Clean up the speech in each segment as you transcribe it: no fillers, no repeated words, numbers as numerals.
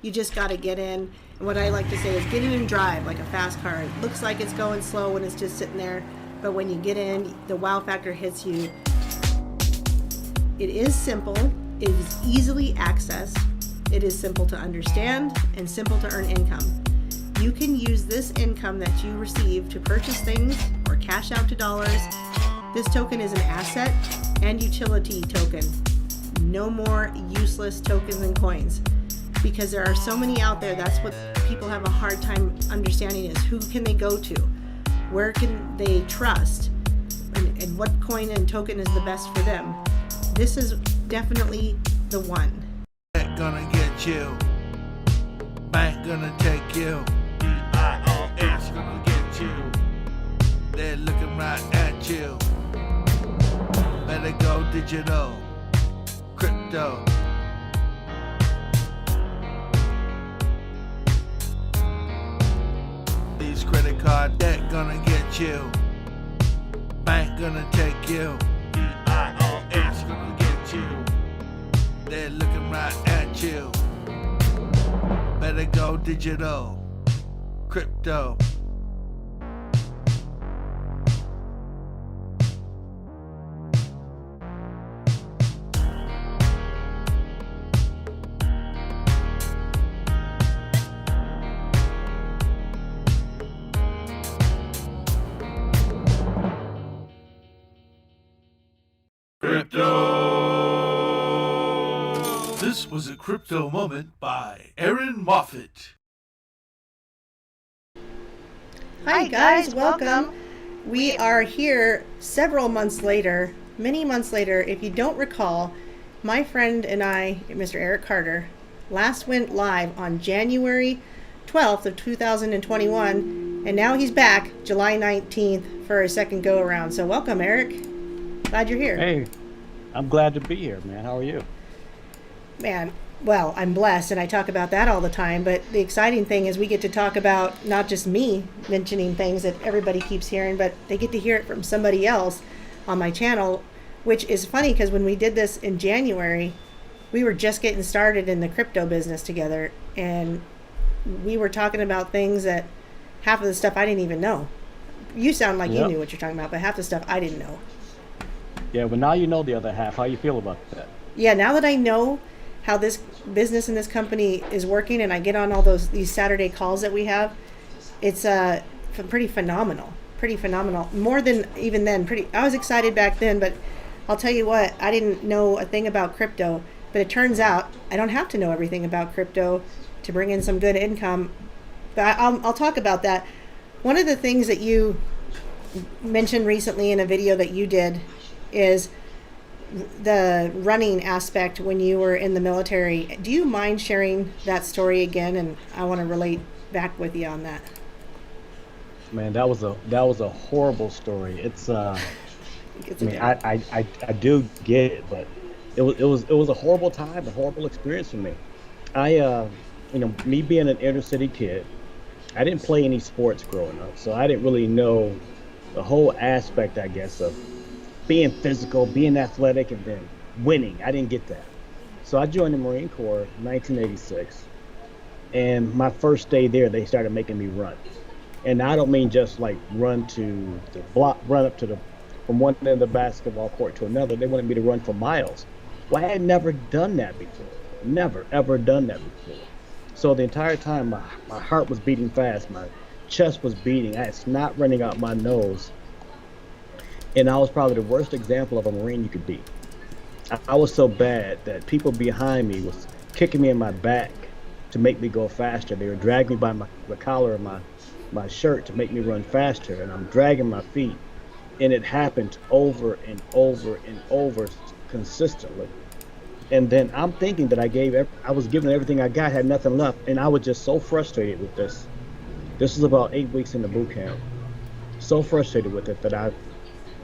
You just got to get in. And what I like to say is get in and drive like a fast car. It looks like it's going slow when it's just sitting there, but when you get in, the wow factor hits you. It is simple. It is easily accessed. It is simple to understand and simple to earn income. You can use this income that you receive to purchase things or cash out to dollars. This token is an asset and utility token. No more useless tokens and coins, because there are so many out there. That's what people have a hard time understanding, is who can they go to? Where can they trust? And what coin and token is the best for them? This is definitely the one. Bank gonna get you. Bank gonna take you. IRS gonna get you. They're looking right at you. Better go digital. Crypto. These credit card debt gonna get you. Bank gonna take you. IRS gonna get you. They're looking right at you. Better go digital. Crypto. Crypto. This was a crypto moment by Erin Moffett. Hi guys, welcome. We are here several months later, many months later. If you don't recall, my friend and I, Mr. Gric Carter, last went live on January 12th of 2021, and now he's back July 19th for a second go around. So welcome, Eric. Glad you're here. Hey, I'm glad to be here, man. How are you? Man, well, I'm blessed, and I talk about that all the time, but the exciting thing is we get to talk about not just me mentioning things that everybody keeps hearing, but they get to hear it from somebody else on my channel, which is funny because when we did this in January, we were just getting started in the crypto business together, and we were talking about things that half of the stuff I didn't even know. You sound like you knew what you're talking about, but half the stuff I didn't know. Yeah, but now you know the other half. How you feel about that? Yeah, now that I know how this business and this company is working, and I get on all these Saturday calls that we have, it's pretty phenomenal. More than even then. I was excited back then, but I'll tell you what, I didn't know a thing about crypto, but it turns out I don't have to know everything about crypto to bring in some good income. But I'll talk about that. One of the things that you mentioned recently in a video that you did is the running aspect when you were in the military. Do you mind sharing that story again? And I want to relate back with you on that. Man, that was a horrible story. It's I do get it, but it was a horrible time, a horrible experience for me. Me being an inner city kid, I didn't play any sports growing up, so I didn't really know the whole aspect, I guess, of being physical, being athletic, and then winning. I didn't get that. So I joined the Marine Corps in 1986. And my first day there, they started making me run. And I don't mean just like run to the block, run up to from one end of the basketball court to another. They wanted me to run for miles. Well, I had never done that before. Never, ever done that before. So the entire time, my heart was beating fast. My chest was beating. I had snot running out my nose. And I was probably the worst example of a Marine you could be. I was so bad that people behind me was kicking me in my back to make me go faster. They were dragging me by the collar of my shirt to make me run faster, and I'm dragging my feet. And it happened over and over and over consistently. And then I'm thinking that I was giving everything I got, had nothing left, and I was just so frustrated with this. This was about 8 weeks in the boot camp. So frustrated with it that I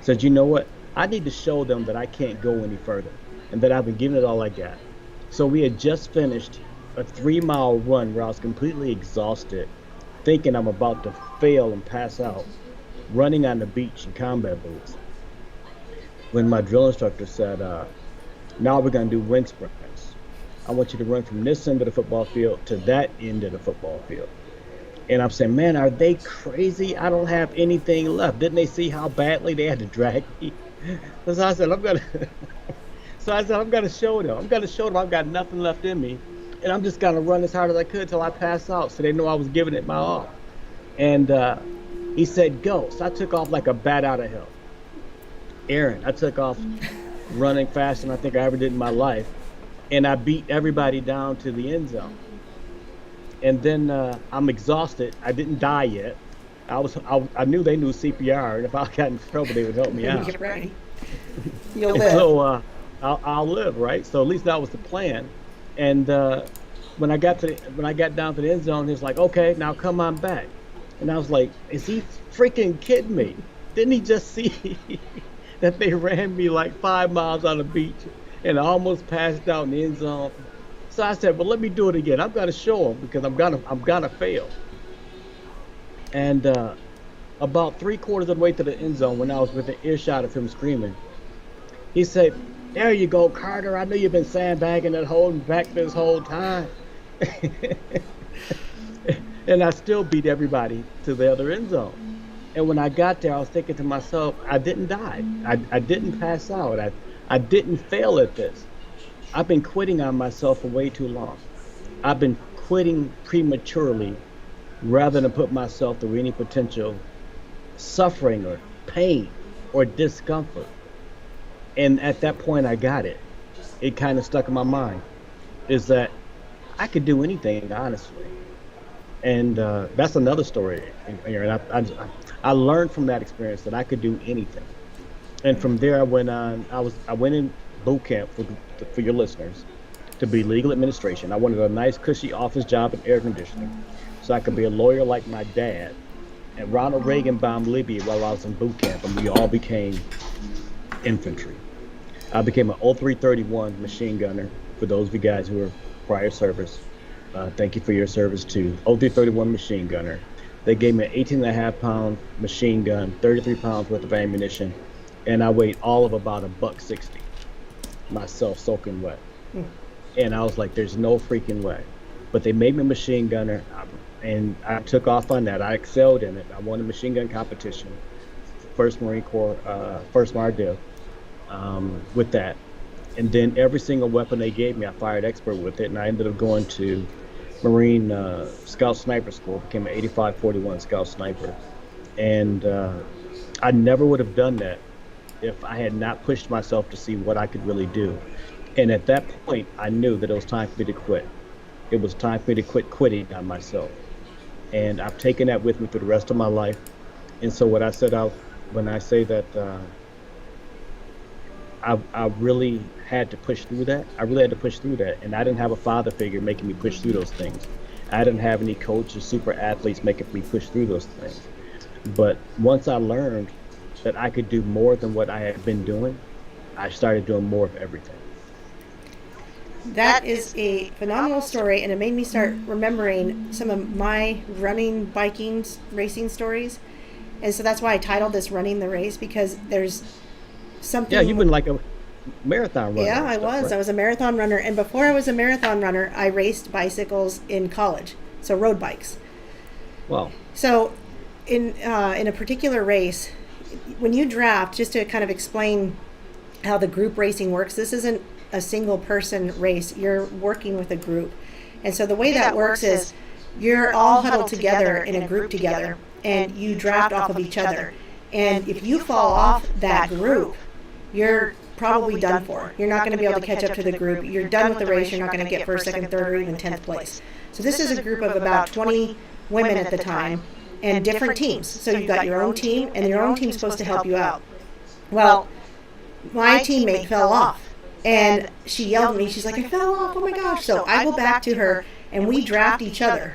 said, you know what? I need to show them that I can't go any further and that I've been giving it all I got. So we had just finished a 3-mile run where I was completely exhausted, thinking I'm about to fail and pass out, running on the beach in combat boots. When my drill instructor said, now we're going to do wind sprints. I want you to run from this end of the football field to that end of the football field. And I'm saying, man, are they crazy? I don't have anything left. Didn't they see how badly they had to drag me? So I said, I'm gonna show them. I'm gonna show them I've got nothing left in me, and I'm just gonna run as hard as I could till I pass out, so they know I was giving it my all. And he said, go. So I took off like a bat out of hell. Erin, I took off running faster than I think I ever did in my life, and I beat everybody down to the end zone. And then I'm exhausted. I didn't die yet. I knew they knew CPR, and if I got in trouble, they would help me out. Right. You'll live. So I'll live, right? So at least that was the plan. And when I got down to the end zone, he was like, "Okay, now come on back." And I was like, "Is he freaking kidding me? Didn't he just see that they ran me like 5 miles on the beach and I almost passed out in the end zone?" So I said, "Well, let me do it again. I'm gonna show him because I'm gonna fail." And about 3/4 of the way to the end zone, when I was within earshot of him screaming, he said, "There you go, Carter. I knew you've been sandbagging and holding back this whole time." And I still beat everybody to the other end zone. And when I got there, I was thinking to myself, I didn't die. I didn't pass out. I didn't fail at this. I've been quitting on myself for way too long. I've been quitting prematurely rather than put myself through any potential suffering or pain or discomfort. And at that point, I got it. It kind of stuck in my mind, is that I could do anything, honestly. And that's another story. Aaron. I learned from that experience that I could do anything. And from there, I went in boot camp for your listeners to be legal administration. I wanted a nice, cushy office job in air conditioning, so I could be a lawyer like my dad. And Ronald Reagan bombed Libya while I was in boot camp, and we all became infantry. I became an 0331 machine gunner. For those of you guys who are prior service, thank you for your service too. 0331 machine gunner. They gave me an 18.5-pound machine gun, 33 pounds worth of ammunition, and I weighed all of about $160. Myself soaking wet. And I was like, there's no freaking way. But they made me a machine gunner, and I took off on that. I excelled in it. I won a machine gun competition, first Marine Corps, first MARDIV, with that. And then every single weapon they gave me, I fired expert with it, and I ended up going to Marine Scout Sniper School, became an 8541 Scout Sniper. And I never would have done that if I had not pushed myself to see what I could really do. And at that point, I knew that it was time for me to quit. It was time for me to quit quitting on myself. And I've taken that with me for the rest of my life. And so what I set out, when I say that I really had to push through that, I really had to push through that. And I didn't have a father figure making me push through those things. I didn't have any coaches, super athletes making me push through those things. But once I learned that I could do more than what I had been doing, I started doing more of everything. That is a phenomenal story, and it made me start remembering some of my running, biking, racing stories. And so that's why I titled this Running the Race, because there's something... Yeah, you've been like a marathon runner. Yeah, I was. Right? I was a marathon runner. And before I was a marathon runner, I raced bicycles in college, so road bikes. Wow. So in a particular race, when you draft, just to kind of explain how the group racing works, this isn't a single person race. You're working with a group. And so the way that works is you're all huddled together in a group together, and you draft off of each other. And if you fall off that group, you're probably done for. You're not going to be able to catch up to the group. You're done with the race. You're not going to get first, second, third, or even 10th place. So this is a group of about 20 women at the time and different teams. So you've got your own team, and your own team's supposed to help you out. Well, my teammate fell off, and she yelled at me. She's like, I fell off, oh my gosh. So I go back to her, and we draft each other.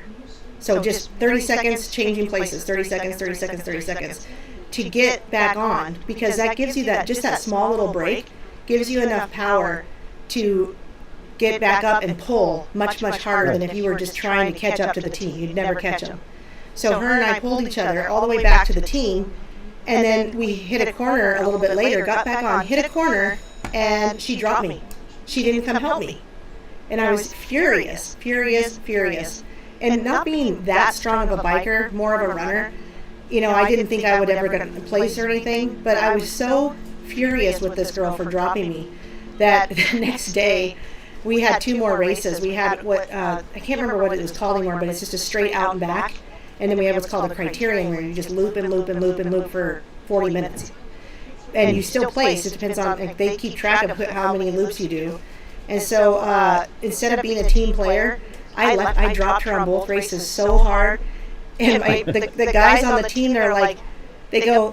So just 30 seconds, changing places, 30 seconds, 30 seconds, 30 seconds, to get back on, because that gives you that small little break, gives you enough power to get back up and pull much, much harder than if you were just trying to catch up to the team. You'd never catch them. So her and I pulled each other all the way back to the team, and then we hit a corner a little bit later, got back on, hit a corner, and she dropped me. She didn't come help me. And I was furious. And not being that strong of a biker, more of a runner, you know, I didn't think I would ever get a place or anything, but I was so furious with this girl for dropping me that the next day we had 2 more races. We had what, I can't remember what it was called anymore, but it's just a straight out and back. And then we have what's called a criterion, where you just loop and loop and loop and loop for 40 minutes. And you still place. It depends on, like, they keep track of how many loops you do. And so instead of being a team player, I dropped her on both races so hard. And the guys on the team, they're like, they go,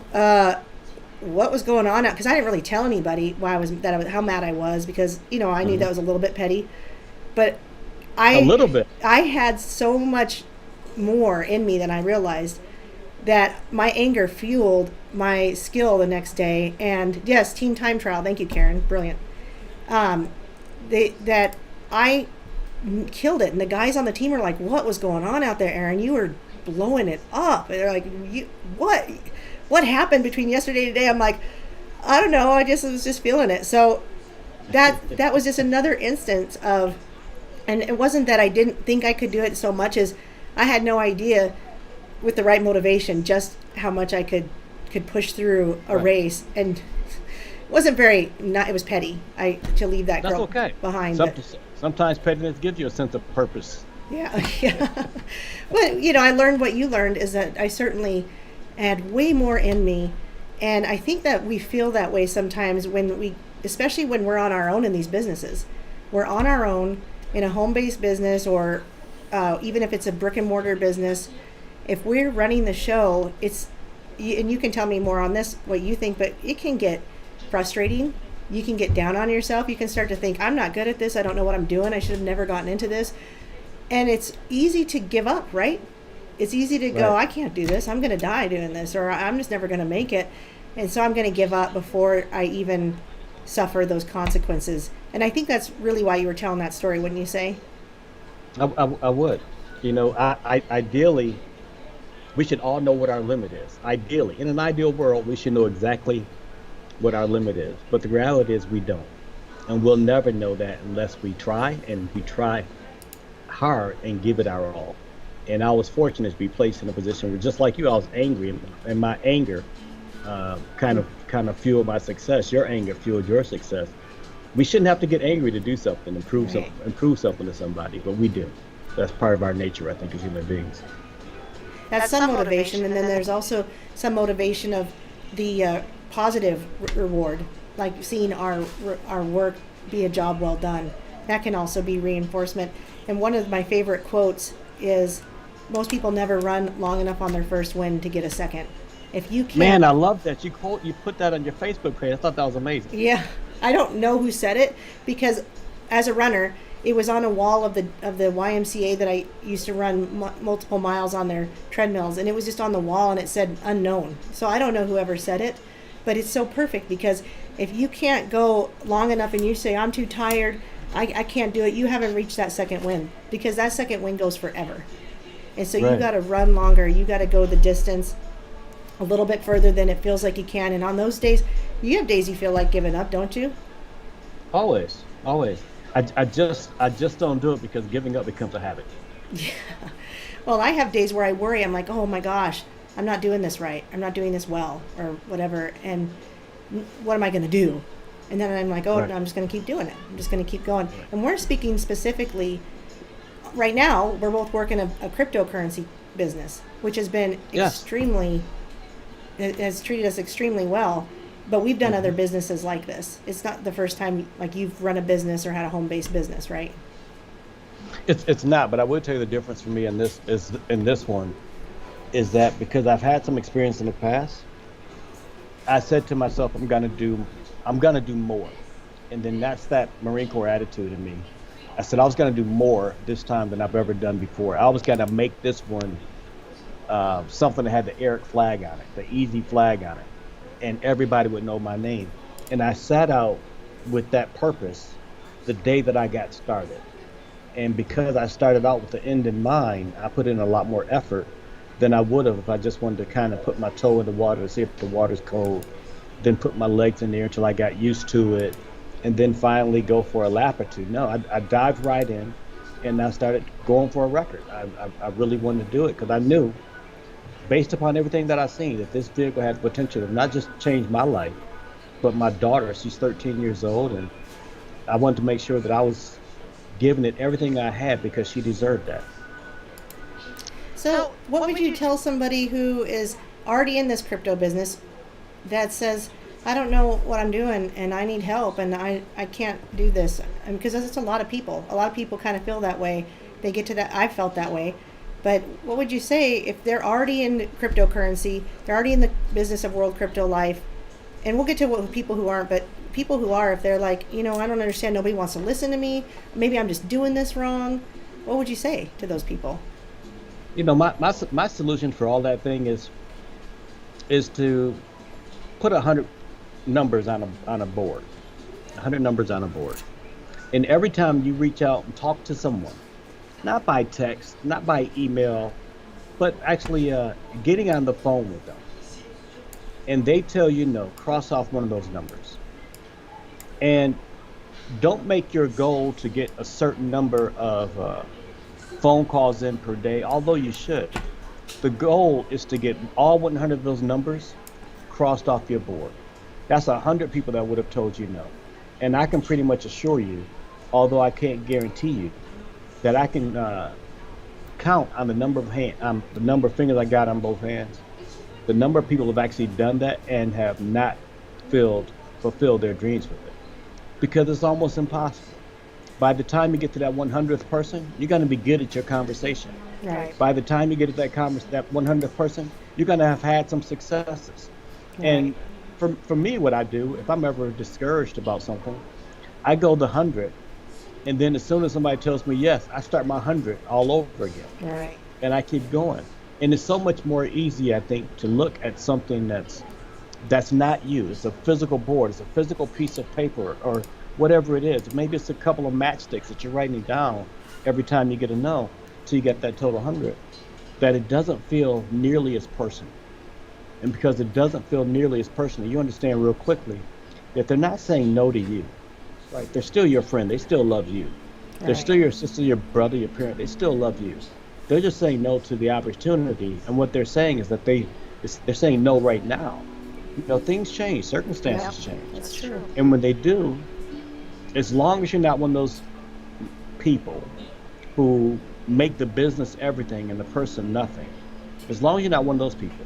what was going on? Because I didn't really tell anybody how mad I was, because, you know, I knew that was a little bit petty. But a little bit. I had so much more in me than I realized, that my anger fueled my skill the next day. And yes, team time trial. Thank you, Karen. Brilliant. That I killed it. And the guys on the team were like, what was going on out there, Erin? You were blowing it up. And they're like, what happened between yesterday and today? I'm like, I don't know. I was just feeling it. So that was just another instance of, and it wasn't that I didn't think I could do it so much as I had no idea, with the right motivation, just how much I could push through a race. And it wasn't it was petty. To leave that girl behind. Sometimes pettiness gives you a sense of purpose. Yeah. Well, you know, I learned what you learned, is that I certainly had way more in me. And I think that we feel that way sometimes especially when we're on our own in these businesses. We're on our own in a home-based business, or even if it's a brick and mortar business. If we're running the show, and you can tell me more on this, what you think, but it can get frustrating. You can get down on yourself. You can start to think, I'm not good at this. I don't know what I'm doing. I should have never gotten into this. And it's easy to give up, right? It's easy to go, I can't do this. I'm going to die doing this, or I'm just never going to make it. And so I'm going to give up before I even suffer those consequences. And I think that's really why you were telling that story, wouldn't you say? I would. You know, ideally, we should all know what our limit is. Ideally, in an ideal world, we should know exactly what our limit is. But the reality is we don't. And we'll never know that unless we try, and we try hard and give it our all. And I was fortunate to be placed in a position where, just like you, I was angry, and my anger kind of fueled my success. Your anger fueled your success. We shouldn't have to get angry to do something, improve something to somebody, but we do. That's part of our nature, I think, as human beings. That's some motivation, and then there's also some motivation of the positive reward, like seeing our work be a job well done. That can also be reinforcement. And one of my favorite quotes is, most people never run long enough on their first win to get a second. If you can't, man, I love that. You put that on your Facebook page. I thought that was amazing. Yeah, I don't know who said it, because as a runner, it was on a wall of the YMCA that I used to run multiple miles on their treadmills, and it was just on the wall, and it said unknown. So I don't know whoever said it, but it's so perfect, because if you can't go long enough and you say, I'm too tired, I can't do it, you haven't reached that second win, because that second win goes forever. And so you got to run longer. You got to go the distance a little bit further than it feels like you can. And on those days, you have days you feel like giving up, don't you? Always. I just don't do it, because giving up becomes a habit. Yeah. Well, I have days where I worry. I'm like, oh my gosh, I'm not doing this right. I'm not doing this well, or whatever. And what am I going to do? And then I'm like, no, I'm just going to keep doing it. I'm just going to keep going. And we're speaking specifically, right now, we're both working a cryptocurrency business, which has been extremely, has treated us extremely well. But we've done other businesses like this. It's not the first time, like, you've run a business or had a home-based business, right? It's not, but I would tell you the difference for me in this one is that, because I've had some experience in the past, I said to myself, I'm gonna do more. And then that's that Marine Corps attitude in me. I said I was gonna do more this time than I've ever done before. I was gonna make this one something that had the Eric flag on it, the easy flag on it, and everybody would know my name. And I sat out with that purpose the day that I got started. And because I started out with the end in mind, I put in a lot more effort than I would have if I just wanted to kind of put my toe in the water to see if the water's cold, then put my legs in there until I got used to it, and then finally go for a lap or two. No, I dived right in, and I started going for a record. I really wanted to do it because I knew, based upon everything that I've seen, that this vehicle had the potential to not just change my life, but my daughter. She's 13 years old, and I wanted to make sure that I was giving it everything I had because she deserved that. So, what would you tell somebody who is already in this crypto business that says, I don't know what I'm doing and I need help and I can't do this? Because it's a lot of people. A lot of people kind of feel that way. They get to that. I felt that way. But what would you say if they're already in cryptocurrency, they're already in the business of world crypto life, and we'll get to what people who aren't, but people who are, if they're like, I don't understand, nobody wants to listen to me, maybe I'm just doing this wrong, what would you say to those people? My solution for all that thing is to put 100 numbers on a board, 100 numbers on a board, and every time you reach out and talk to someone, not by text, not by email, but actually getting on the phone with them, and they tell you no, cross off one of those numbers, and don't make your goal to get a certain number of phone calls in per day, although you should. The goal is to get all 100 of those numbers crossed off your board. That's 100 people that would have told you no. And I can pretty much assure you, although I can't guarantee you, that I can count on the number of fingers I got on both hands, the number of people have actually done that and have not fulfilled their dreams with it. Because it's almost impossible. By the time you get to that 100th person, you're going to be good at your conversation. Right. By the time you get to that 100th person, you're going to have had some successes. Right. And for me, what I do, if I'm ever discouraged about something, I go to 100, and then as soon as somebody tells me yes, I start my 100 all over again. Right. And I keep going. And it's so much more easy, I think, to look at something that's not you. It's a physical board. It's a physical piece of paper or whatever it is. Maybe it's a couple of matchsticks that you're writing down every time you get a no till you get that total 100, that it doesn't feel nearly as personal. And because it doesn't feel nearly as personal, you understand real quickly that they're not saying no to you. Right? They're still your friend. They still love you. They're still your sister, your brother, your parent. They still love you. They're just saying no to the opportunity. And what they're saying is that they're saying no right now. Things change, circumstances change. That's true. And when they do, as long as you're not one of those people who make the business everything and the person nothing, as long as you're not one of those people,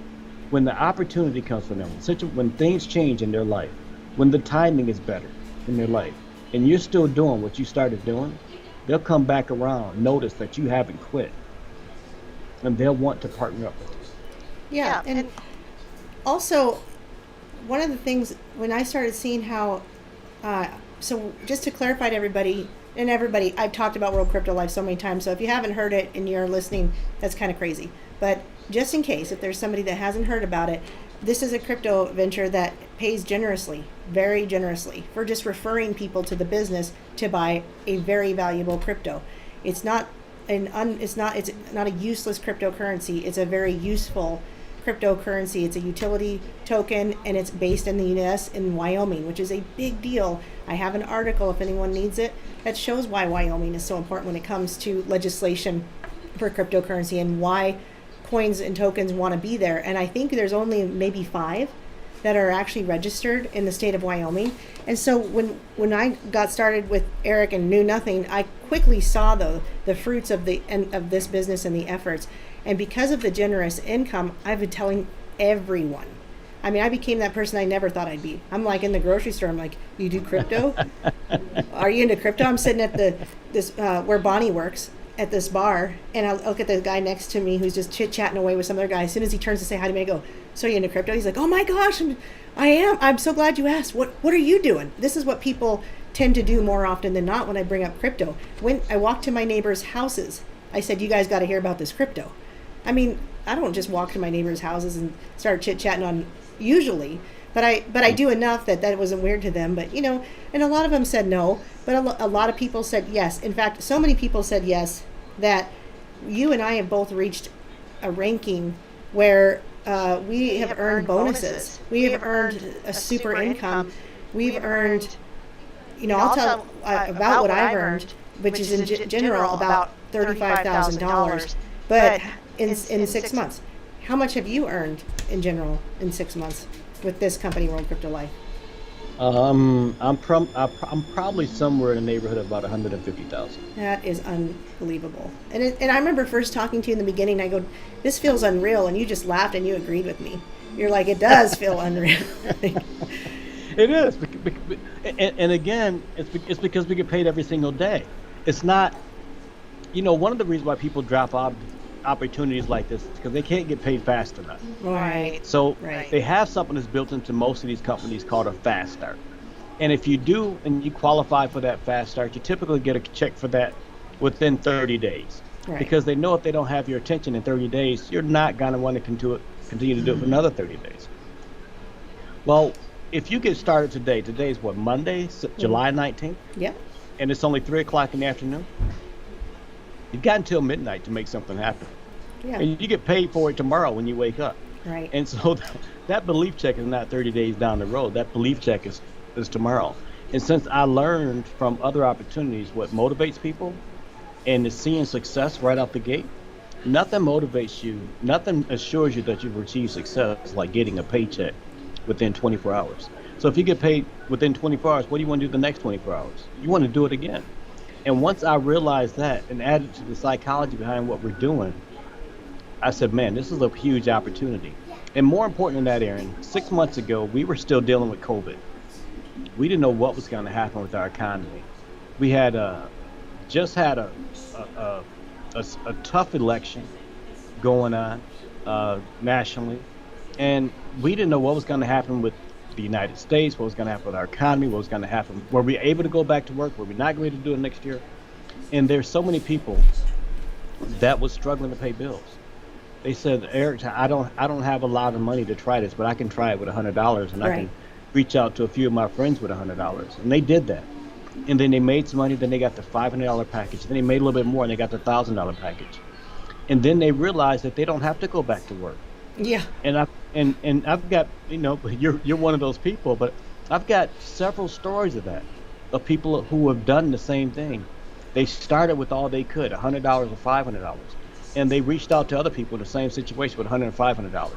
when the opportunity comes for them, when things change in their life, when the timing is better in their life, and you're still doing what you started doing, they'll come back around, notice that you haven't quit, and they'll want to partner up with you. Yeah, and also, one of the things, when I started seeing how, so just to clarify to everybody, I've talked about World Crypto Life so many times, so if you haven't heard it and you're listening, that's kind of crazy. But just in case, if there's somebody that hasn't heard about it, this is a crypto venture that pays generously, very generously, for just referring people to the business to buy a very valuable crypto. It's not it's not a useless cryptocurrency. It's a very useful cryptocurrency. It's a utility token, and it's based in the U.S. in Wyoming, which is a big deal. I have an article, if anyone needs it, that shows why Wyoming is so important when it comes to legislation for cryptocurrency and why coins and tokens want to be there. And I think there's only maybe 5 that are actually registered in the state of Wyoming. And so when I got started with Eric and knew nothing, I quickly saw the fruits of this business and the efforts. And because of the generous income, I've been telling everyone. I mean, I became that person I never thought I'd be. I'm like in the grocery store. I'm like, you do crypto? Are you into crypto? I'm sitting at this where Bonnie works at this bar, and I look at the guy next to me who's just chit-chatting away with some other guy. As soon as he turns to say hi to me, I go, so you into crypto? He's like, oh my gosh, I am. I'm so glad you asked. What are you doing? This is what people tend to do more often than not when I bring up crypto. When I walk to my neighbors' houses, I said, you guys got to hear about this crypto. I mean, I don't just walk to my neighbors' houses and start chit-chatting on usually, but I do enough that wasn't weird to them. But, and a lot of them said no, but a lot of people said yes. In fact, so many people said yes that you and I have both reached a ranking where we have earned bonuses. We have earned a super income. We've earned, I'll tell about what I've earned, which is in general about $35,000, but in 6 months. How much have you earned in general in 6 months with this company, World Crypto Life? I'm probably somewhere in the neighborhood of about 150,000. That is unbelievable. And I remember first talking to you in the beginning. I go, "This feels unreal," and you just laughed and you agreed with me. You're like, "It does feel unreal." It is, and again, it's because we get paid every single day. It's not, one of the reasons why people drop opportunities like this is because they can't get paid fast enough. Right. So they have something that's built into most of these companies called a fast start. And if you do and you qualify for that fast start, you typically get a check for that within 30 days. Right. Because they know if they don't have your attention in 30 days, you're not going to want to continue to do it for another 30 days. Well, if you get started today's what, Monday, July 19th? Yeah. And it's only 3 o'clock in the afternoon. You've got until midnight to make something happen. Yeah. And you get paid for it tomorrow when you wake up. Right. And so that belief check is not 30 days down the road. That belief check is tomorrow. And since I learned from other opportunities what motivates people and is seeing success right out the gate, nothing motivates you, nothing assures you that you've achieved success like getting a paycheck within 24 hours. So if you get paid within 24 hours, what do you want to do the next 24 hours? You want to do it again. And once I realized that and added to the psychology behind what we're doing, I said, man, this is a huge opportunity. And more important than that, Erin, 6 months ago, we were still dealing with COVID. We didn't know what was going to happen with our economy. We had just had a tough election going on nationally, and we didn't know what was going to happen with the United States, what was going to happen with our economy, what was going to happen. Were we able to go back to work? Were we not going to do it next year? And there's so many people that was struggling to pay bills. They said, Eric, I don't have a lot of money to try this, but I can try it with $100, and I can reach out to a few of my friends with $100. And they did that. And then they made some money, then they got the $500 package. Then they made a little bit more, and they got the $1,000 package. And then they realized that they don't have to go back to work. Yeah. And I've got, you're one of those people, but I've got several stories of that, of people who have done the same thing. They started with all they could, $100 or $500, and they reached out to other people in the same situation with $100 and $500.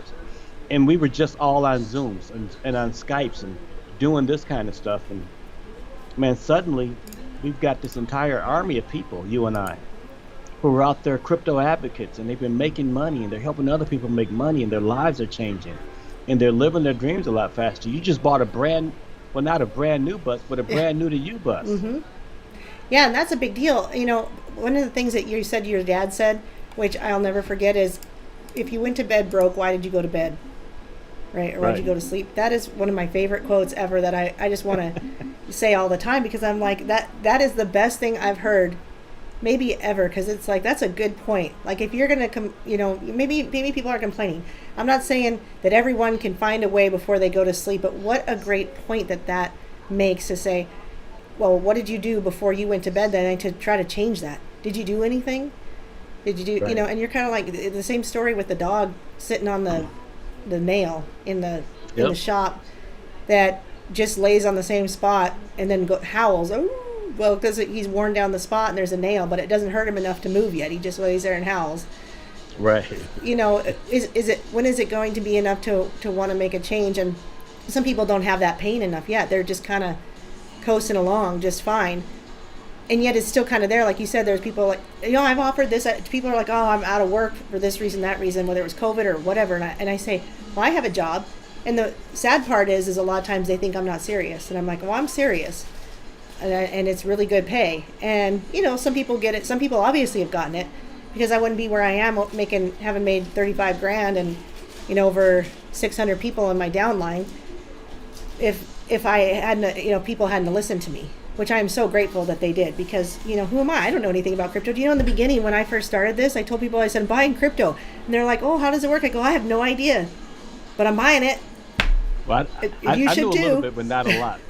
And we were just all on Zooms and on Skypes and doing this kind of stuff. And man, suddenly we've got this entire army of people, you and I, who are out there crypto advocates, and they've been making money, and they're helping other people make money, and their lives are changing, and they're living their dreams a lot faster. You just bought not a brand new bus, but a brand new to you bus. Mm-hmm. Yeah, and that's a big deal. One of the things that you said your dad said, which I'll never forget, is if you went to bed broke, why did you go to bed? Right? Or why did you go to sleep? That is one of my favorite quotes ever that I just want to say all the time, because I'm like, that is the best thing I've heard maybe ever, because it's like, that's a good point. Like, if you're going to maybe people are complaining. I'm not saying that everyone can find a way before they go to sleep, but what a great point that makes, to say, well, what did you do before you went to bed that night to try to change that? Did you do anything? Did you do, and you're kind of like the same story with the dog sitting on the nail in the shop that just lays on the same spot and then howls. Oh, well, because he's worn down the spot and there's a nail, but it doesn't hurt him enough to move yet. He just lays there and howls. Right. When is it going to be enough to want to make a change? And some people don't have that pain enough yet. They're just kind of coasting along just fine. And yet it's still kind of there. Like you said, there's people like, I've offered this. People are like, oh, I'm out of work for this reason, that reason, whether it was COVID or whatever. And I say, well, I have a job. And the sad part is a lot of times they think I'm not serious. And I'm like, well, I'm serious. And it's really good pay. And, some people get it. Some people obviously have gotten it, because I wouldn't be where I am having made 35 grand and, over 600 people in my downline if I hadn't, people hadn't listened to me, which I am so grateful that they did, because, who am I? I don't know anything about crypto. Do you know, in the beginning when I first started this, I told people, I said, I'm buying crypto. And they're like, oh, how does it work? I go, I have no idea, but I'm buying it. Well, I should do a too. little bit, but not a lot.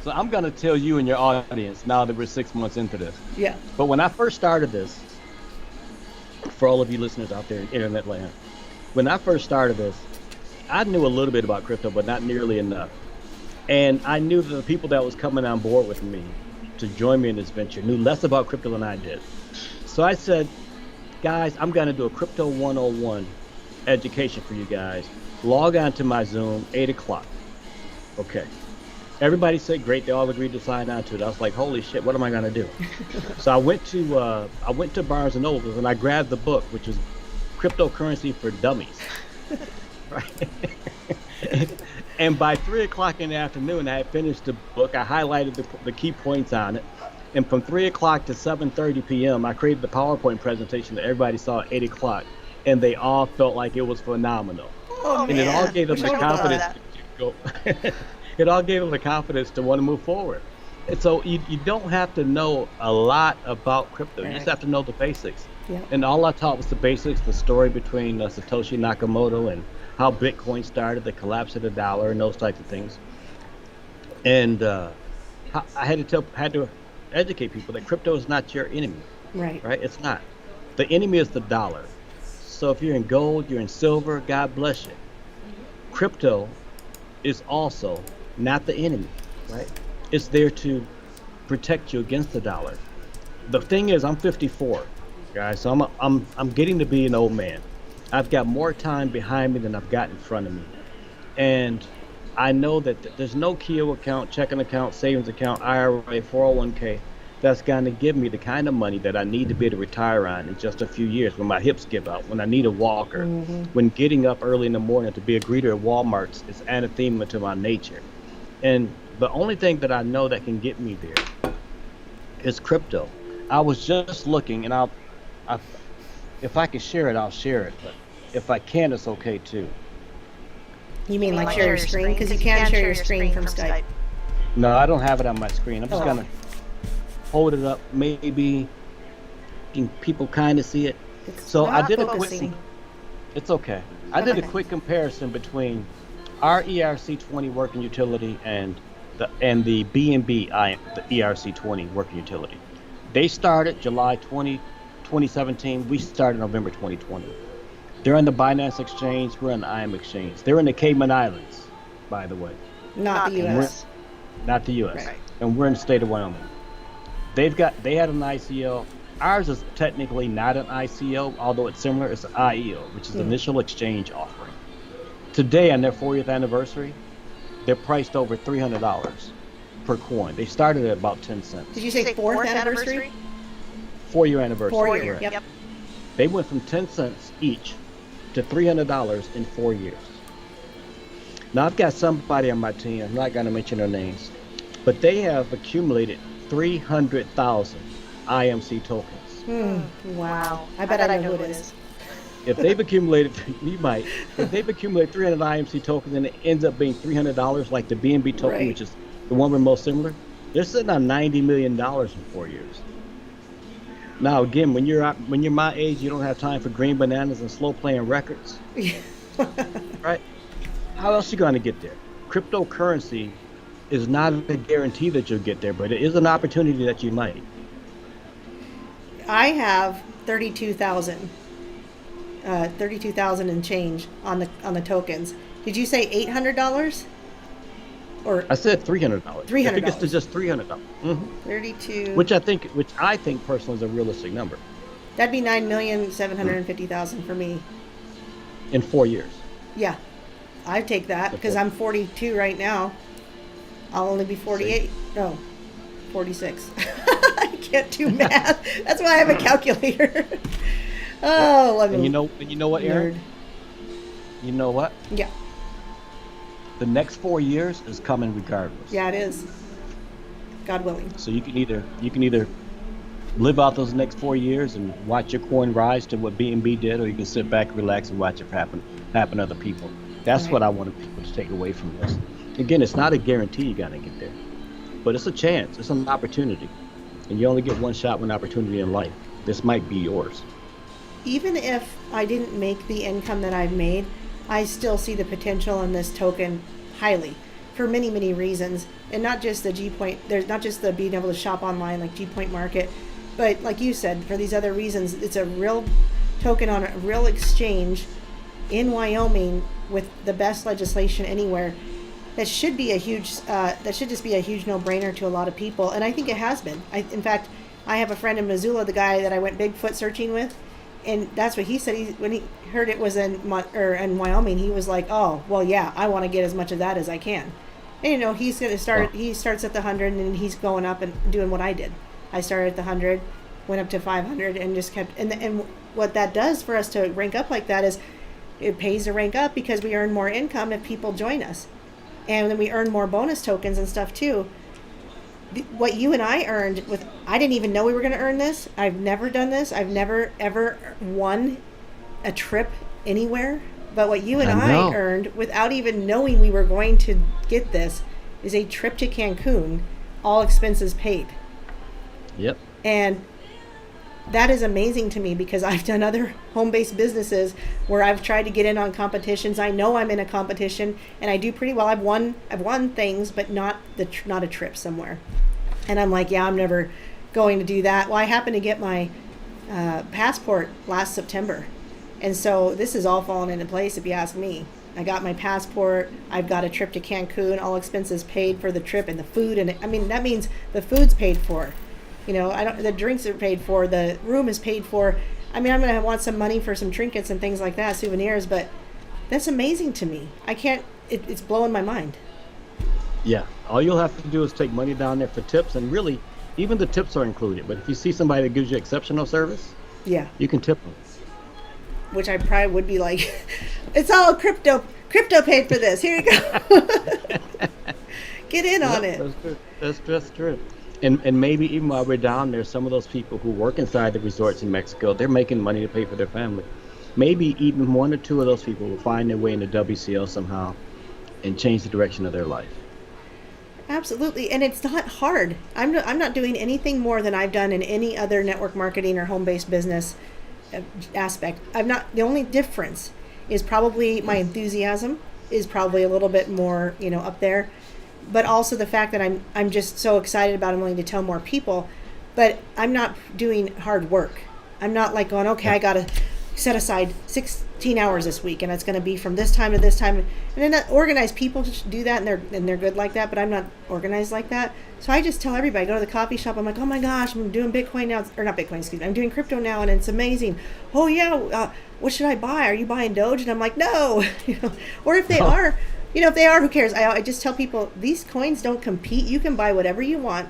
So I'm going to tell you and your audience now that we're 6 months into this. Yeah. But when I first started this, for all of you listeners out there in internet land, when I first started this, I knew a little bit about crypto, but not nearly enough. And I knew that the people that was coming on board with me to join me in this venture knew less about crypto than I did. So I said, guys, I'm going to do a crypto 101 education for you guys. Log on to my Zoom, 8 o'clock. Okay. Everybody said great. They all agreed to sign on to it. I was like, holy shit, what am I going to do? So I went to Barnes and Noble and I grabbed the book, which is Cryptocurrency for Dummies. Right. And by 3 o'clock in the afternoon, I had finished the book. I highlighted the key points on it. And from 3 o'clock to 7:30 p.m., I created the PowerPoint presentation that everybody saw at 8 o'clock. And they all felt like it was phenomenal. Oh, and man. it all gave them the Wish I would've thought of confidence to go. It all gave them the confidence to want to move forward. And so you don't have to know a lot about crypto. You just have to know the basics. Yeah. And all I taught was the basics, the story between Satoshi Nakamoto and how Bitcoin started, the collapse of the dollar, and those types of things. And I had to educate people that crypto is not your enemy. Right. Right? It's not. The enemy is the dollar. So if you're in gold, you're in silver, God bless you. Crypto is also not the enemy, right? It's there to protect you against the dollar. The thing is, I'm 54, guys, so I'm getting to be an old man. I've got more time behind me than I've got in front of me. And I know that there's no Keo account, checking account, savings account, IRA, 401k that's going to give me the kind of money that I need to be able to retire on in just a few years when my hips give out, when I need a walker, when getting up early in the morning to be a greeter at Walmart's is anathema to my nature. And the only thing that I know that can get me there is crypto. I was just looking, and if I can share it, I'll share it. But if I can't, it's okay too. You mean like share your screen? Because you can share your screen from Skype. No, I don't have it on my screen. I'm just gonna hold it up. Maybe people kind of see it. So I did focusing. It's okay. I did a quick comparison between our ERC20 working utility and the B&B the ERC20 working utility. They started July 2017. We started November 2020. They're on the Binance Exchange. We're on the IM Exchange. They're in the Cayman Islands, by the way. Not the U.S. Not the U.S. Right. And we're in the state of Wyoming. They had an ICO. Ours is technically not an ICO, although it's similar. It's an IEO, which is the initial exchange offering. Today, on their 40th anniversary, they're priced over $300 per coin. They started at about 10 cents. Did you say fourth anniversary? 4-year anniversary. 4 year. Correct. Yep. They went from 10 cents each to $300 in 4 years. Now, I've got somebody on my team, I'm not going to mention their names, but they have accumulated 300,000 IMC tokens. Wow. I bet I know who it is. If they've accumulated, if they've accumulated 300 IMC tokens and it ends up being $300 like the BNB token, Right. which is the one we're most similar, they're sitting on $90 million in 4 years. Now, again, when you're my age, you don't have time for green bananas and slow playing records, right? How else you going to get there? Cryptocurrency is not a guarantee that you'll get there, but it is an opportunity that you might. I have 32,000 and change on the tokens. Did you say $800? Or I said $300. $300. If it gets to just $300. 32. Which I think personally is a realistic number. That'd be 9,750,000 for me. In 4 years. Yeah, I'd take that because I'm 42 right now. I'll only be 48. No, 46. I can't do math. That's why I have a calculator. Oh, and you know what, Erin? You know what? Yeah. The next 4 years is coming regardless. Yeah, it is. God willing. So you can either live out those next 4 years and watch your coin rise to what BNB did, or you can sit back, relax, and watch it happen to other people. That's what I wanted people to take away from this. Again, it's not a guarantee you're gonna get there, but it's a chance. It's an opportunity, and you only get one shot, one opportunity in life. This might be yours. Even if I didn't make the income that I've made, I still see the potential in this token highly for many, many reasons. And not just the G Point, there's not just the being able to shop online like G Point Market, but like you said, for these other reasons, it's a real token on a real exchange in Wyoming with the best legislation anywhere. that should be a huge that should just be a huge no-brainer to a lot of people, and I think it has been. In fact, I have a friend in Missoula, the guy that I went Bigfoot searching with, and that's what he said. When he heard it was in Wyoming, he was like, "Oh, well, yeah, I want to get as much of that as I can." And, you know, he's going to start. He starts at the 100, and he's going up and doing what I did. I started at the 100, went up to 500, and just kept. And what that does for us to rank up like that is, it pays to rank up because we earn more income if people join us, and then we earn more bonus tokens and stuff too. What you and I earned with, I didn't even know we were going to earn this. I've never done this. I've never ever won a trip anywhere. But what you and I earned without even knowing we were going to get this is a trip to Cancun, all expenses paid. Yep. And that is amazing to me because I've done other home-based businesses where I've tried to get in on competitions. I know I'm in a competition and I do pretty well. I've won things, but not a trip somewhere. And I'm like, yeah, I'm never going to do that. Well, I happened to get my passport last September. And so this is all falling into place if you ask me. I got my passport. I've got a trip to Cancun, all expenses paid for the trip and the food. And I mean, that means the food's paid for. You know, the drinks are paid for. The room is paid for. I mean, I'm going to want some money for some trinkets and things like that, souvenirs. But that's amazing to me. I can't, it's blowing my mind. Yeah. All you'll have to do is take money down there for tips. And really, even the tips are included. But if you see somebody that gives you exceptional service, yeah, you can tip them. Which I probably would be like, it's all crypto paid for this. Here you go. Get in on it. That's just true. And maybe even while we're down there, some of those people who work inside the resorts in Mexico, they're making money to pay for their family. Maybe even one or two of those people will find their way into WCL somehow and change the direction of their life. Absolutely. And it's not hard. I'm not doing anything more than I've done in any other network marketing or home-based business aspect. The only difference is probably my enthusiasm is probably a little bit more, you know, up there, but also the fact that I'm just so excited about it, I'm willing to tell more people. But I'm not doing hard work. I'm not like going, okay, I gotta set aside 16 hours this week and it's going to be from this time to this time. And then organized people do that and they're good like that, but I'm not organized like that. So I just tell everybody, I go to the coffee shop, I'm like, oh my gosh, I'm doing Bitcoin now, or not Bitcoin, excuse me, I'm doing crypto now and it's amazing. Oh yeah, what should I buy? Are you buying Doge? And I'm like, no. Or if they are, if they are, who cares? I just tell people, these coins don't compete. You can buy whatever you want,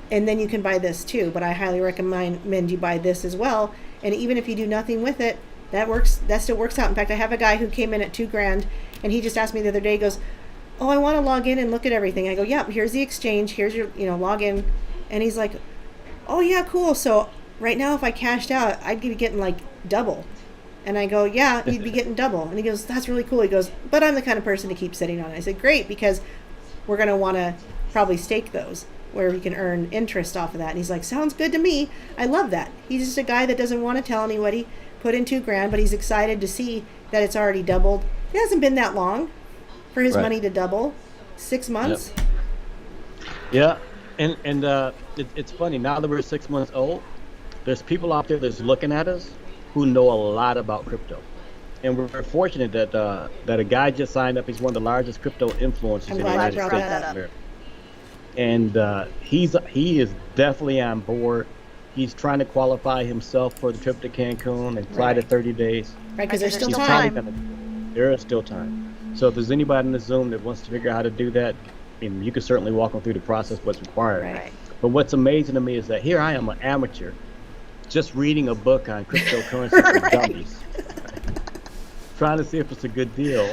and then you can buy this too. But I highly recommend you buy this as well. And even if you do nothing with it, that still works out. In fact, I have a guy who came in at $2,000, and he just asked me the other day, he goes, oh, I want to log in and look at everything. I go, yeah, here's the exchange, here's your, log in. And he's like, oh yeah, cool. So right now, if I cashed out, I'd be getting like double. And I go, yeah, you'd be getting double. And he goes, that's really cool. He goes, but I'm the kind of person to keep sitting on it. I said, great, because we're going to want to probably stake those where we can earn interest off of that. And he's like, sounds good to me. I love that. He's just a guy that doesn't want to tell anybody, put in $2,000, but he's excited to see that it's already doubled. It hasn't been that long for his money to double. 6 months. Yep. Yeah. And it's funny, now that we're 6 months old, there's people out there that's looking at us who know a lot about crypto. And we're fortunate that a guy just signed up. He's one of the largest crypto influencers in the United States of America. And he is definitely on board. He's trying to qualify himself for the trip to Cancun and fly to 30 days. Right, because there's still time. There is still time. So if there's anybody in the Zoom that wants to figure out how to do that, you can certainly walk them through the process, what's required. Right. But what's amazing to me is that here I am, an amateur, just reading a book on cryptocurrency for dummies, trying to see if it's a good deal.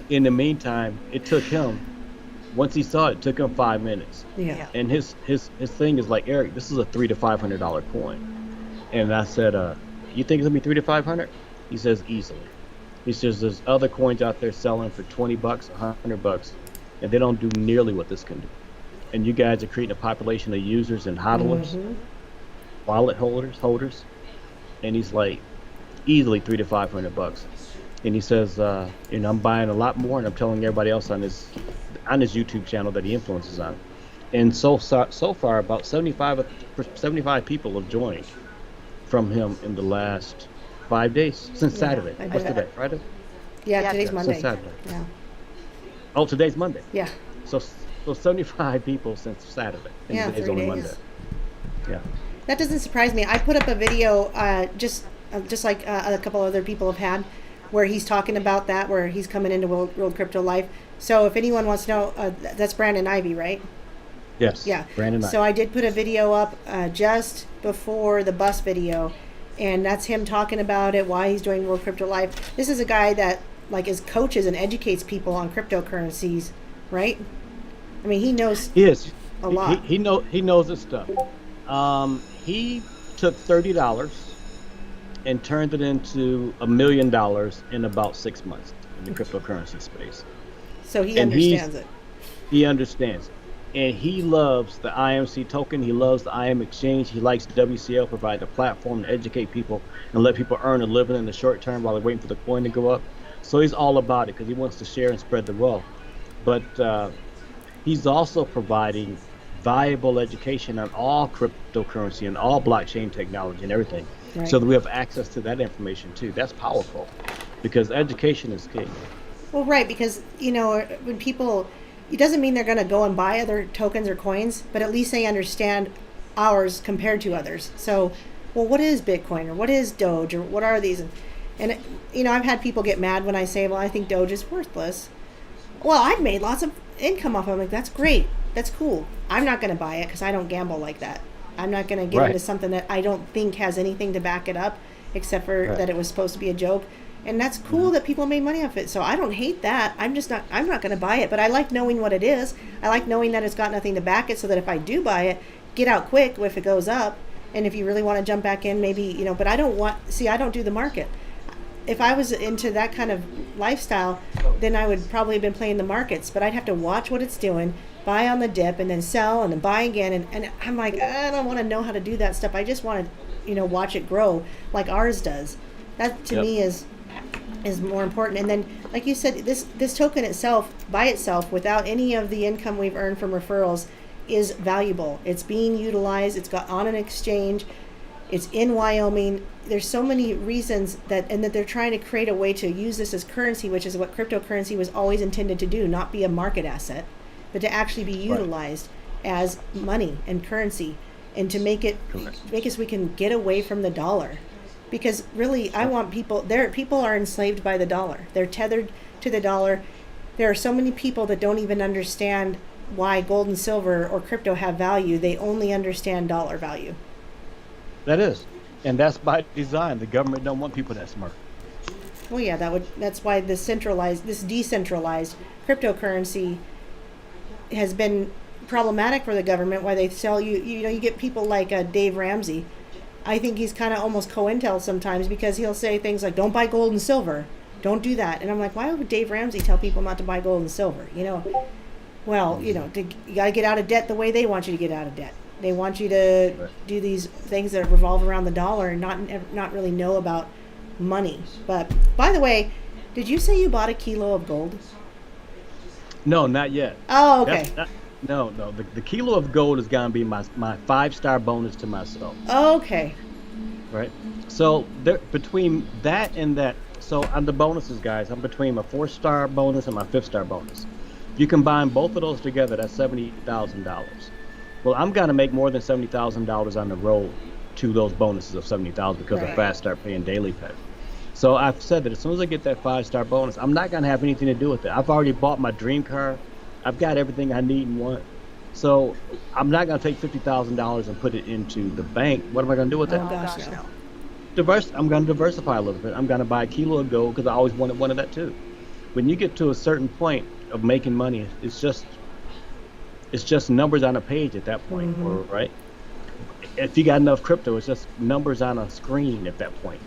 In the meantime, it took him, once he saw it took him 5 minutes. Yeah. And his thing is like, Eric, this is a $300 to $500 coin. And I said, you think it's gonna be $300 to $500? He says, easily. He says, there's other coins out there selling for $20, $100, and they don't do nearly what this can do. And you guys are creating a population of users and hodlers, wallet holders. And he's like, easily $300 to $500. And he says, I'm buying a lot more, and I'm telling everybody else on his YouTube channel that he influences on. And so far, about 75 people have joined from him in the last 5 days, since Saturday. What's today? Friday? Yeah, today's Monday. Since Saturday. Yeah. Oh, today's Monday. Yeah. So 75 people since Saturday. And Yeah, today's 3 only days. Monday. Yeah. That doesn't surprise me. I put up a video, just like a couple other people have had, where he's talking about that, where he's coming into World Crypto Life. So if anyone wants to know, that's Brandon Ivy, right? Yes. Yeah. Brandon Knight. So I did put a video up just before the bus video, and that's him talking about it, why he's doing World Crypto Life. This is a guy that like is coaches and educates people on cryptocurrencies, right? I mean, he knows He is. a lot. He knows his stuff. He took $30 and turned it into $1 million in about 6 months in the cryptocurrency space. So he And understands it. He understands. And he loves the IMC token. He loves the IM exchange. He likes WCL, provide a platform to educate people and let people earn a living in the short term while they're waiting for the coin to go up. So he's all about it because he wants to share and spread the wealth. But he's also providing valuable education on all cryptocurrency and all blockchain technology and everything. Right. So that we have access to that information too. That's powerful because education is key. Well, right, because, you know, when people, it doesn't mean they're going to go and buy other tokens or coins, but at least they understand ours compared to others. So, well, what is Bitcoin or what is Doge or what are these? And you know, I've had people get mad when I say, well, I think Doge is worthless. Well, I've made lots of income off of it. I'm like, that's great. That's cool. I'm not going to buy it because I don't gamble like that. I'm not going to get Right. into something that I don't think has anything to back it up, except for Right. that it was supposed to be a joke. And that's cool that people made money off it. So I don't hate that. I'm not going to buy it, but I like knowing what it is. I like knowing that it's got nothing to back it so that if I do buy it, get out quick if it goes up. And if you really want to jump back in, maybe, you know, but I don't do the market. If I was into that kind of lifestyle, then I would probably have been playing the markets, but I'd have to watch what it's doing, buy on the dip and then sell and then buy again. And I'm like, I don't want to know how to do that stuff. I just want to, you know, watch it grow like ours does. That to Yep. me is more important. And then, like you said, this token itself, by itself, without any of the income we've earned from referrals, is valuable. It's being utilized. It's got on an exchange. It's in Wyoming. There's so many reasons that they're trying to create a way to use this as currency, which is what cryptocurrency was always intended to do, not be a market asset, but to actually be utilized as money and currency, and to make it so we can get away from the dollar. Because really, I want people are enslaved by the dollar. They're tethered to the dollar. There are so many people that don't even understand why gold and silver or crypto have value. They only understand dollar value. That is. And that's by design. The government don't want people that smart. Well, yeah, that's why this decentralized cryptocurrency has been problematic for the government. Why they sell you get people like Dave Ramsey. I think he's kind of almost COINTEL sometimes, because he'll say things like, don't buy gold and silver, don't do that. And I'm like, why would Dave Ramsey tell people not to buy gold and silver? You know, well, you know, you got to get out of debt the way they want you to get out of debt. They want you to do these things that revolve around the dollar and not really know about money. But by the way, did you say you bought a kilo of gold? No, not yet. Oh, okay. No. The kilo of gold is gonna be my 5-star bonus to myself. Okay. Right. So there, between that and that, so on the bonuses, guys, I'm between my 4-star bonus and my 5-star bonus. If you combine both of those together, that's $70,000. Well, I'm gonna make more than $70,000 on the road to those bonuses of $70,000 because Right. of fast start paying daily pay. So I've said that as soon as I get that 5-star bonus, I'm not gonna have anything to do with it. I've already bought my dream car. I've got everything I need and want. So I'm not gonna take $50,000 and put it into the bank. What am I gonna do with it? Oh gosh, no. I'm gonna diversify a little bit. I'm gonna buy a kilo of gold because I always wanted one of that too. When you get to a certain point of making money, it's just numbers on a page at that point, right? If you got enough crypto, it's just numbers on a screen at that point.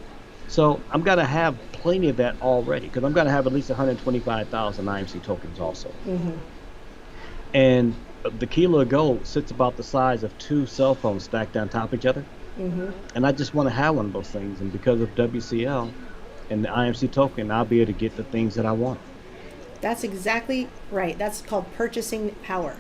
So I'm gonna have plenty of that already because I'm gonna have at least 125,000 IMC tokens also. And the kilo of gold sits about the size of 2 cell phones stacked on top of each other. And I just want to have one of those things. And because of WCL and the IMC token, I'll be able to get the things that I want. That's exactly right. That's called purchasing power.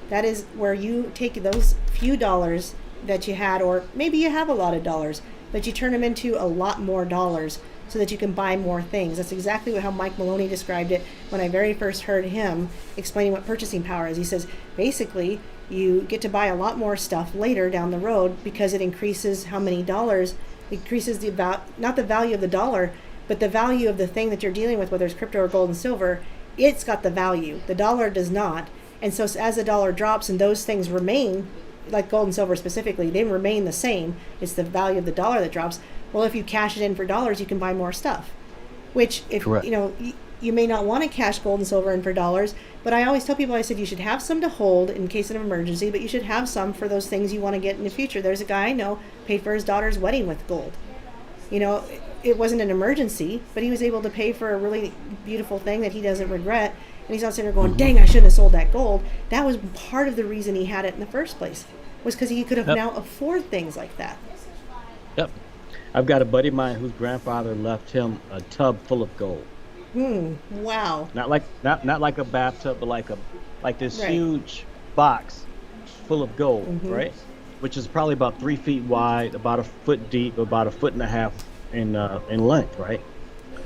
That is where you take those few dollars that you had, or maybe you have a lot of dollars, but you turn them into a lot more dollars so that you can buy more things. That's exactly how Mike Maloney described it when I very first heard him explaining what purchasing power is. He says, basically, you get to buy a lot more stuff later down the road because it increases how many dollars, increases the not the value of the dollar, but the value of the thing that you're dealing with, whether it's crypto or gold and silver. It's got the value. The dollar does not. And so as the dollar drops and those things remain, like gold and silver specifically, they remain the same. It's the value of the dollar that drops. Well, if you cash it in for dollars, you can buy more stuff. Which, if Correct. You may not want to cash gold and silver in for dollars, but I always tell people, I said you should have some to hold in case of an emergency, but you should have some for those things you want to get in the future. There's a guy I know paid for his daughter's wedding with gold. It wasn't an emergency, but he was able to pay for a really beautiful thing that he doesn't regret. And he's not sitting there going, dang, I shouldn't have sold that gold. That was part of the reason he had it in the first place, was because he could have now afford things like that. Yep. I've got a buddy of mine whose grandfather left him a tub full of gold. Wow. Not like a bathtub, but like this Right. huge box full of gold, right? Which is probably about 3 feet wide, about a foot deep, about a foot and a half in length, right?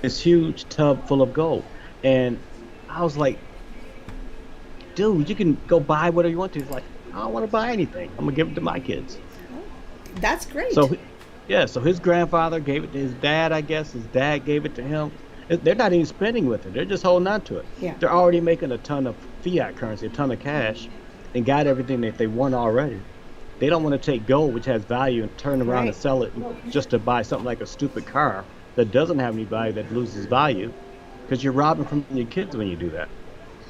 This huge tub full of gold. And I was like, dude, you can go buy whatever you want to. He's like, I don't want to buy anything. I'm gonna give it to my kids. That's great. So his grandfather gave it to his dad, I guess. His dad gave it to him. They're not even spending with it. They're just holding on to it. Yeah. They're already making a ton of fiat currency, a ton of cash, and got everything that they want already. They don't want to take gold, which has value, and turn around and sell it just to buy something like a stupid car that doesn't have any value, that loses value, because you're robbing from your kids when you do that.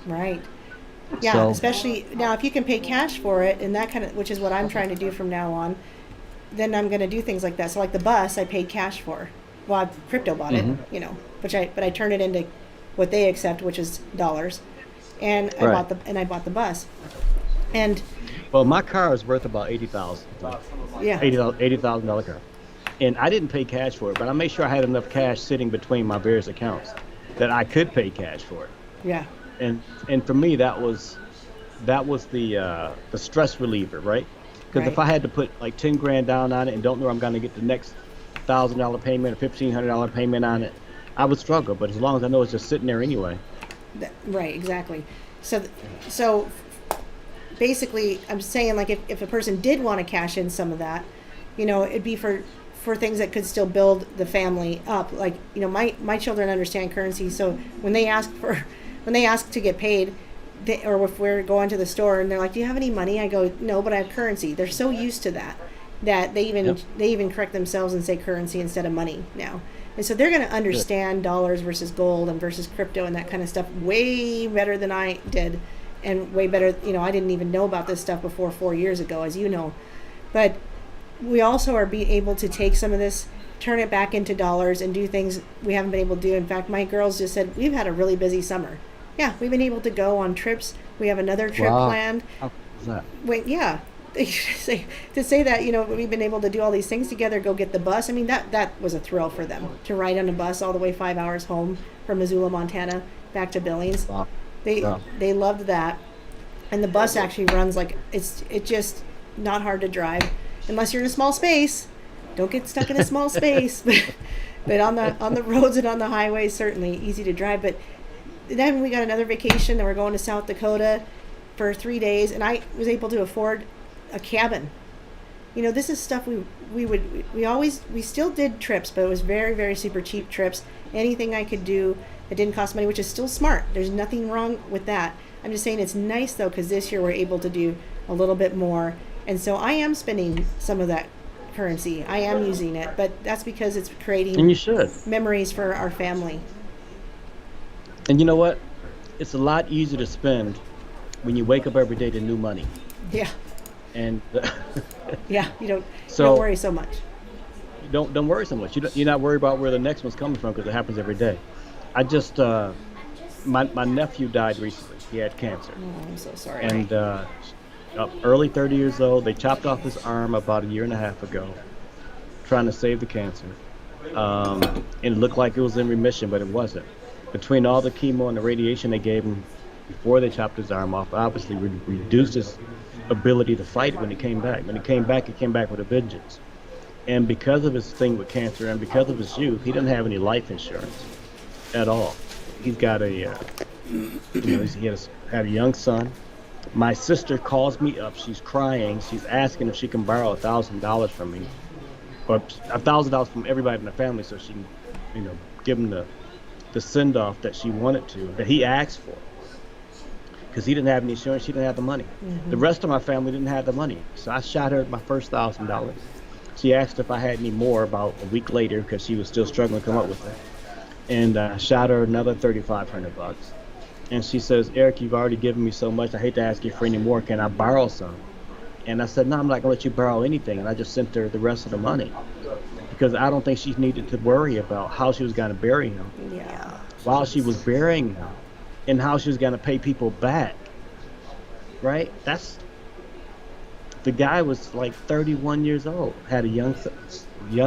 Right. Yeah, So- especially now if you can pay cash for it and that kind of, which is what I'm trying to do from now on, then I'm going to do things like that. So like the bus, I paid cash for. Well, I crypto bought it, but I turn it into what they accept, which is dollars, and I bought the bus, and Well, my car is worth about $80,000. yeah, $80,000 car, and I didn't pay cash for it, but I made sure I had enough cash sitting between my various accounts that I could pay cash for it. yeah, And for me, that was the stress reliever, right? Because if Right. I had to put like 10 grand down on it and don't know I'm going to get the next $1,000 payment or $1,500 payment on it, I would struggle. But as long as I know it's just sitting there anyway. right, exactly. So basically, I'm saying like if a person did want to cash in some of that, it'd be for things that could still build the family up. Like my children understand currency, so when they ask to get paid, or if we're going to the store and they're like, do you have any money? I go, no, but I have currency. They're so used to that they even correct themselves and say currency instead of money now. And so they're going to understand dollars versus gold and versus crypto and that kind of stuff way better than I did, and way better. I didn't even know about this stuff before 4 years ago, as you know. But we also are being able to take some of this, turn it back into dollars, and do things we haven't been able to do. In fact, my girls just said, we've had a really busy summer. Yeah, we've been able to go on trips. We have another trip planned. How cool is that? Wait, yeah. To say that, we've been able to do all these things together, go get the bus. I mean, that was a thrill for them, to ride on a bus all the way 5 hours home from Missoula, Montana, back to Billings. Wow. They loved that. And the bus actually runs like, it's just not hard to drive unless you're in a small space. Don't get stuck in a small space. But on the roads and on the highways, certainly easy to drive. But then we got another vacation, and we're going to South Dakota for 3 days, and I was able to afford a cabin. This is stuff we still did trips, but it was very, very super cheap trips. Anything I could do that didn't cost money, which is still smart. There's nothing wrong with that. I'm just saying it's nice though, because this year we're able to do a little bit more, and so I am spending some of that currency. I am using it, but that's because it's creating And you should. memories for our family. And you know what? It's a lot easier to spend when you wake up every day to new money. Yeah, And yeah. You don't So- worry so much. don't worry so much. You're not worried about where the next one's coming from, because it happens every day. I just my nephew died recently. He had cancer, Oh, I'm so sorry. and early 30 years old. They chopped off his arm about a year and a half ago, trying to save the cancer. And it looked like it was in remission, but it wasn't. Between all the chemo and the radiation they gave him before they chopped his arm off, obviously reduced his ability to fight when he came back. When he came back with a vengeance. And because of his thing with cancer and because of his youth, he doesn't have any life insurance at all. He's got had a young son. My sister calls me up. She's crying. She's asking if she can borrow $1,000 from me, or $1,000 from everybody in the family, so she can, give him the send off that she wanted to, that he asked for, because he didn't have any insurance. She didn't have the money. The rest of my family didn't have the money, so I shot her my first $1,000. She asked if I had any more about a week later, because she was still struggling to come up with it, and I shot her another $3,500. And she says, Eric, you've already given me so much. I hate to ask you for any more. Can I borrow some? And I said, no, I'm not going to let you borrow anything. And I just sent her the rest of the money, because I don't think she needed to worry about how she was going to bury him while she was burying him, and how she was going to pay people back. Right? The guy was like 31 years old, had a young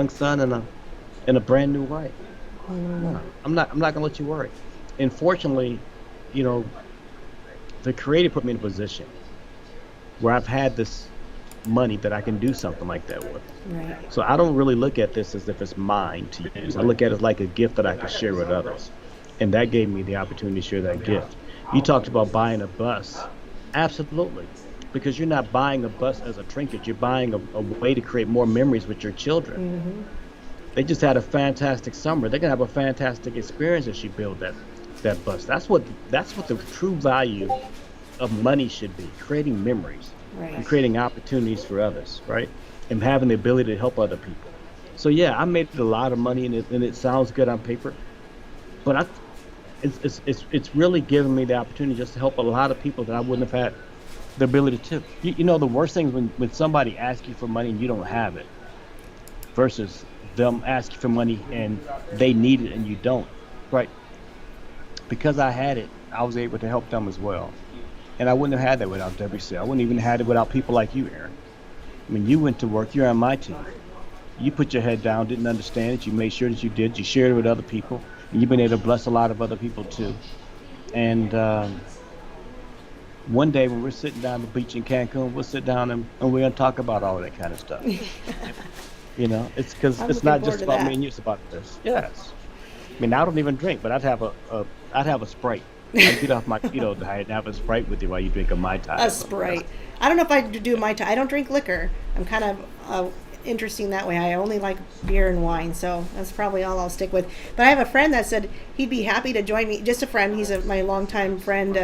son and a brand new wife. No, I'm not going to let you worry. And fortunately, the Creator put me in a position where I've had this money that I can do something like that with. Right. So I don't really look at this as if it's mine to use. I look at it like a gift that I can share with others. And that gave me the opportunity to share that gift. You talked about buying a bus. Absolutely. Because you're not buying a bus as a trinket. You're buying a way to create more memories with your children. They just had a fantastic summer. They're going to have a fantastic experience as you build that bus. That's what the true value of money should be, creating memories, and creating opportunities for others, right? And having the ability to help other people. So yeah, I made a lot of money, and it sounds good on paper, but it's really given me the opportunity just to help a lot of people that I wouldn't have had the ability to. The worst thing is when somebody asks you for money and you don't have it, versus them asking for money and they need it and you don't, right? Because I had it, I was able to help them as well. And I wouldn't have had that without WC. I wouldn't even have had it without people like you, Erin. I mean, you went to work, you're on my team. You put your head down, didn't understand it, you made sure that you did, you shared it with other people, and you've been able to bless a lot of other people too. And one day when we're sitting down on the beach in Cancun, we'll sit down and we're going to talk about all of that kind of stuff. It's because it's not just about me and you, it's about this. Yes. I mean, I don't even drink, but I'd have a Sprite. I'd get off my keto diet and have a Sprite with you while you drink a Mai Tai. A Sprite. I don't know if I do Mai Tai. I don't drink liquor. I'm kind of interesting that way. I only like beer and wine, so that's probably all I'll stick with. But I have a friend that said he'd be happy to join me. Just a friend. He's my longtime friend,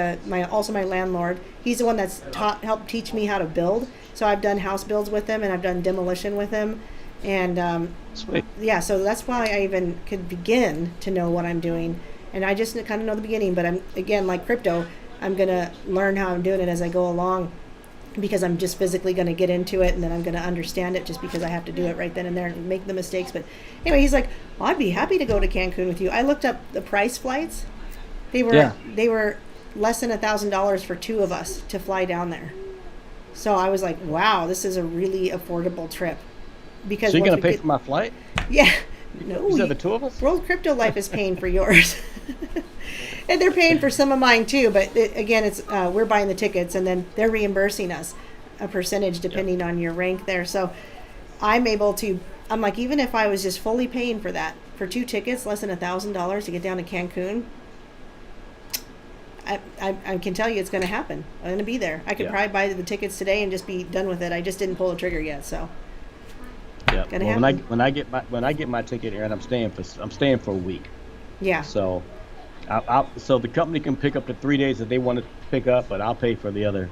also my landlord. He's the one that's helped teach me how to build. So I've done house builds with him, and I've done demolition with him. And Sweet. Yeah, so that's why I even could begin to know what I'm doing. And I just kind of know the beginning, but I'm, again, like crypto, I'm going to learn how I'm doing it as I go along, because I'm just physically going to get into it, and then I'm going to understand it, just because I have to do it right then and there and make the mistakes. But anyway, he's like, well, I'd be happy to go to Cancun with you. I looked up the price flights. They were less than $1,000 for two of us to fly down there. So I was like, wow, this is a really affordable trip. Because so you're going to pay for my flight? Yeah. No, you said the two of us? World Crypto Life is paying for yours. And they're paying for some of mine too, but again, it's we're buying the tickets, and then they're reimbursing us a percentage depending on your rank there. So I'm like, even if I was just fully paying for that, for two tickets, less than $1,000 to get down to Cancun, I can tell you it's going to happen. I'm going to be there. I could probably buy the tickets today and just be done with it. I just didn't pull the trigger yet, so. Yeah. Well, when I get my ticket, Erin, I'm staying for a week. Yeah. So, so the company can pick up the 3 days that they want to pick up, but I'll pay for the other.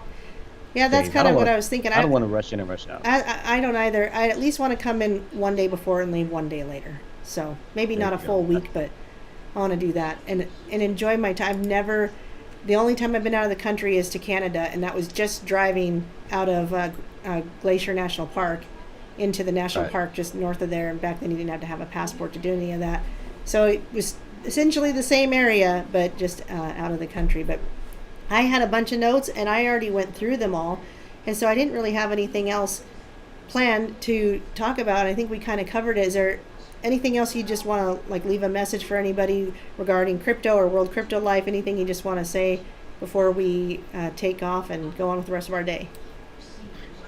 Yeah, that's kind of what I was thinking. I don't want to rush in and rush out. I don't either. I at least want to come in one day before and leave one day later. So maybe not a full week, but I want to do that and enjoy my time. The only time I've been out of the country is to Canada, and that was just driving out of Glacier National Park into the national park just north of there, and back then you didn't have to have a passport to do any of that. So it was essentially the same area, but just out of the country. But I had a bunch of notes, and I already went through them all, and so I didn't really have anything else planned to talk about. I think we kind of covered it. Is there anything else you just want to leave a message for anybody regarding crypto or World Crypto Life? Anything you just want to say before we take off and go on with the rest of our day?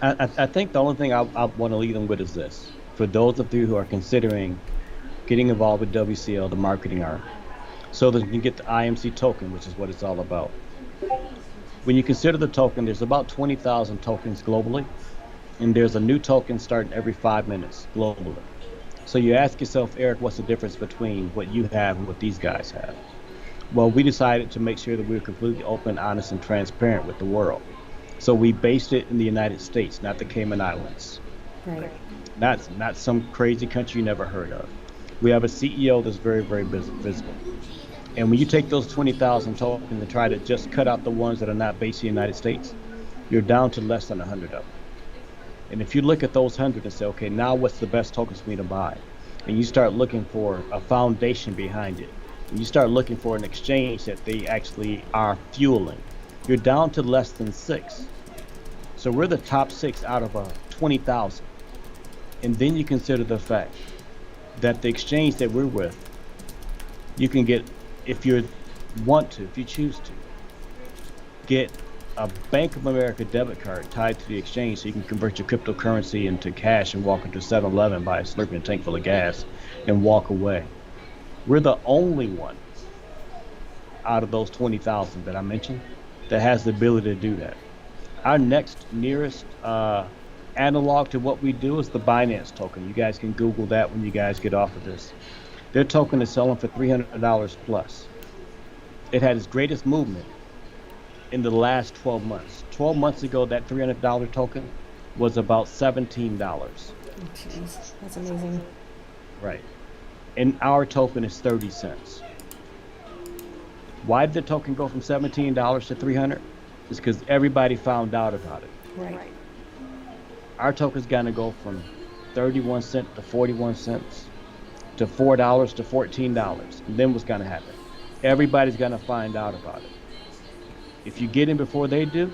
I think the only thing I want to leave them with is this. for those of you who are considering getting involved with WCL, the marketing arm, so that you can get the IMC token, which is what it's all about. When you consider the token, there's about 20,000 tokens globally, and there's a new token starting every 5 minutes globally. So you ask yourself, Eric, what's the difference between what you have and what these guys have? Well, we decided to make sure that we were completely open, honest, and transparent with the world. So we based it in the United States, not the Cayman Islands. Right. Not some crazy country you never heard of. We have a CEO that's very, very visible. And when you take those 20,000 tokens and try to just cut out the ones that are not based in the United States, you're down to less than 100 of them. And if you look at those 100 and say, okay, now what's the best tokens for me to buy? And you start looking for a foundation behind it. And you start looking for an exchange that they actually are fueling. You're down to less than 6. So we're the top 6 out of 20,000. And then you consider the fact that the exchange that we're with, you can get, if you choose to, get a Bank of America debit card tied to the exchange so you can convert your cryptocurrency into cash and walk into 7-Eleven, buy a Slurpee tank full of gas, and walk away. We're the only one out of those 20,000 that I mentioned that has the ability to do that. Our next nearest analog to what we do is the Binance token. You guys can Google that when you guys get off of this. Their token is selling for $300 plus. It had its greatest movement in the last 12 months. 12 months ago, that $300 token was about $17. Oh, jeez, that's amazing. Right. And our token is 30 cents. Why did the token go from $17 to $300? It's because everybody found out about it. Right. Our token's gonna go from 31 cents to 41 cents to $4 to $14. And then what's gonna happen? Everybody's gonna find out about it. If you get in before they do,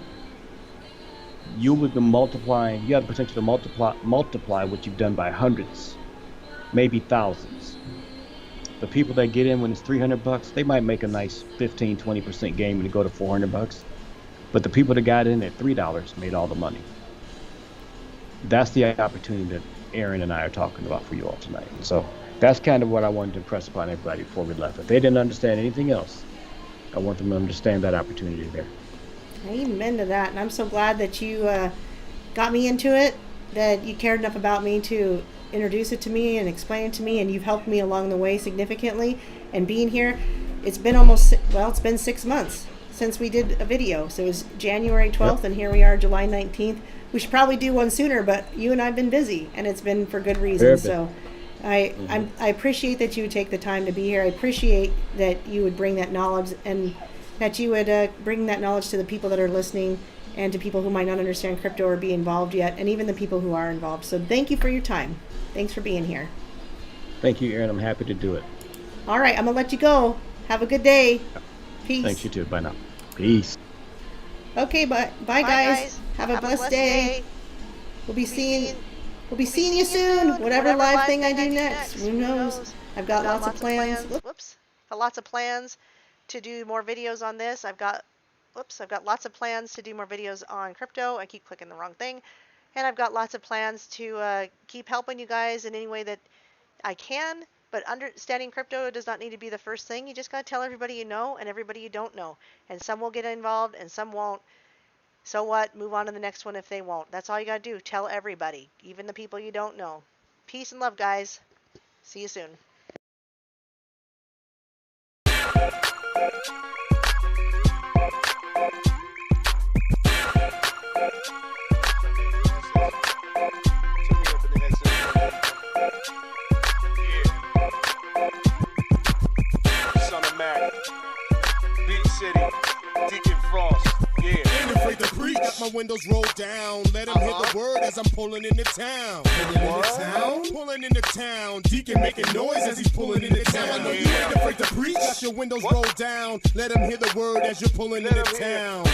you will be multiplying. You have the potential to multiply what you've done by hundreds, maybe thousands. The people that get in when it's $300, they might make a nice 15-20% gain when you go to $400. But the people that got in at $3 made all the money. That's the opportunity that Erin and I are talking about for you all tonight. And so that's kind of what I wanted to impress upon everybody before we left. If they didn't understand anything else, I want them to understand that opportunity there. Amen to that. And I'm so glad that you got me into it, that you cared enough about me to introduce it to me and explain it to me, and you've helped me along the way significantly. And being here, it's been it's been 6 months since we did a video. So it was January 12th, yep. And here we are, July 19th. We should probably do one sooner, but you and I have been busy, and it's been for good reasons. So I appreciate that you would take the time to be here. I appreciate that you would bring that knowledge, and that you would bring that knowledge to the people that are listening, and to people who might not understand crypto or be involved yet, and even the people who are involved. So thank you for your time. Thanks for being here. Thank you, Erin. I'm happy to do it. All right, I'm going to let you go. Have a good day. Peace. Thanks, you too. Bye now. Peace. Okay, bye guys. Have a blessed day. We'll be seeing you soon. Whatever live thing I do next. Who knows? I've got lots of plans. Lots of plans to do more videos on this. I've got lots of plans to do more videos on crypto. I keep clicking the wrong thing. And I've got lots of plans to keep helping you guys in any way that I can. But understanding crypto does not need to be the first thing. You just got to tell everybody you know and everybody you don't know. And some will get involved and some won't. So what? Move on to the next one if they won't. That's all you got to do. Tell everybody, even the people you don't know. Peace and love, guys. See you soon. My windows rolled down, let him hear the word as I'm pulling into town. Pulling into town. Deacon making noise as he's pulling into town. I know you ain't afraid to preach. Got your windows rolled down, let him hear the word as you're pulling into town.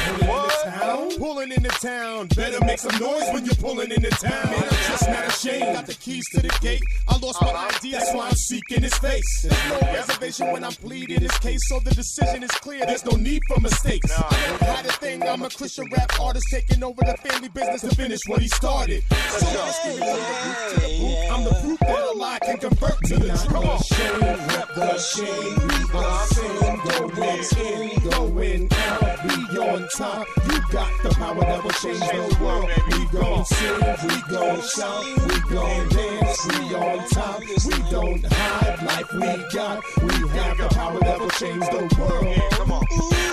Pulling into town. Better make some noise when you're pulling into town. Man, I'm just not ashamed. Got the keys to the gate. I lost my ID, that's why I'm seeking his face. There's no reservation when I'm pleading his case, so the decision is clear. There's no need for mistakes. I don't hide a thing. I'm a Christian rap artist taking over the family business to finish what he started. So I'm the proof that a lie can convert to the truth. Shame, rep the shame, be the same. Going out, be on top. You got the power that will change the world. We gon' sing, we gon' shout, we gon' dance, we on top. We don't hide life we got. We have the power that will change the world. Come on.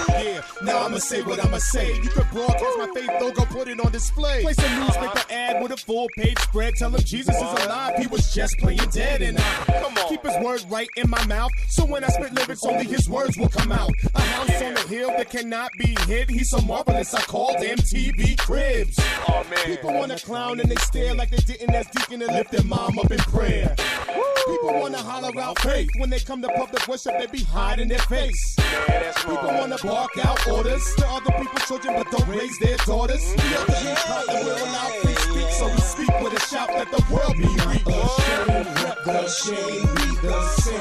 Yeah, now I'ma say what I'ma say. You can broadcast my faith, though, go put it on display. Place a newspaper ad with a full-page spread. Tell him Jesus is alive, he was just playing dead. And I keep his words right in my mouth, so when I spit lyrics, only his words will come out. A house on the hill that cannot be hid. He's so marvelous, I called MTV Cribs. Oh, man. People wanna clown and they stare like they didn't as deacon and lift their mom up in prayer. People wanna holler out faith. When they come to public worship, they be hiding their face. People wanna bark out orders to other people's children, but don't raise their daughters. The other people probably will allow free speak, so we speak with a shout that the world be reached. Rep the shame, be the same.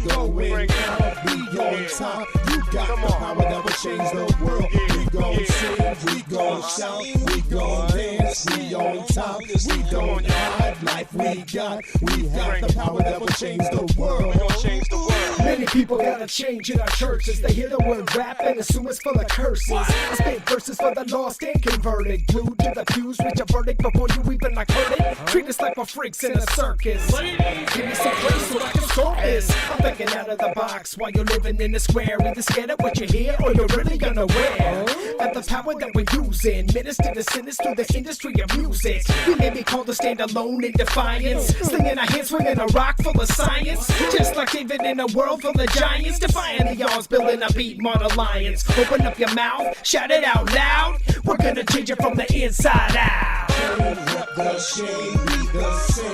Going out, be on top. You got the power that will change the world. We gon' sing, we gon' shout, we gon' dance, we on top. We don't hide life we got. We have the power that will change the world. We gon' change the world. Many people gotta change in our churches. They hear the word rap and assume it's full of curses. I spit verses for the lost and converted. Glued to the pews, reach a verdict before you even like heard it. Treat us like we're freaks in a circus. Give me some grace so I can start this. I'm thinking out of the box while you're living in the square. Either scared of what you hear or you're really unaware of the power that we're using. Minister to sinners through the industry of music. We may be called to stand alone in defiance. Slinging our hands, swinging a rock full of science. Just like David in a world full of giants. Defying the odds, building a beat mod alliance. Open up your mouth, shout it out loud. We're gonna change it from the inside out. Rep the shame, be the same.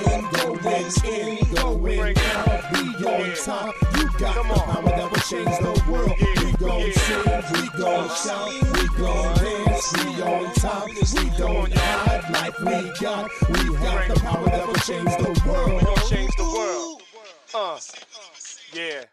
Going out, be on top. You got the power that will change the world. We gon' sing, we gon' shout, we gon' dance, we on top. We don't hide life we got. We have the power that will change the world. We gon' change the world. Yeah.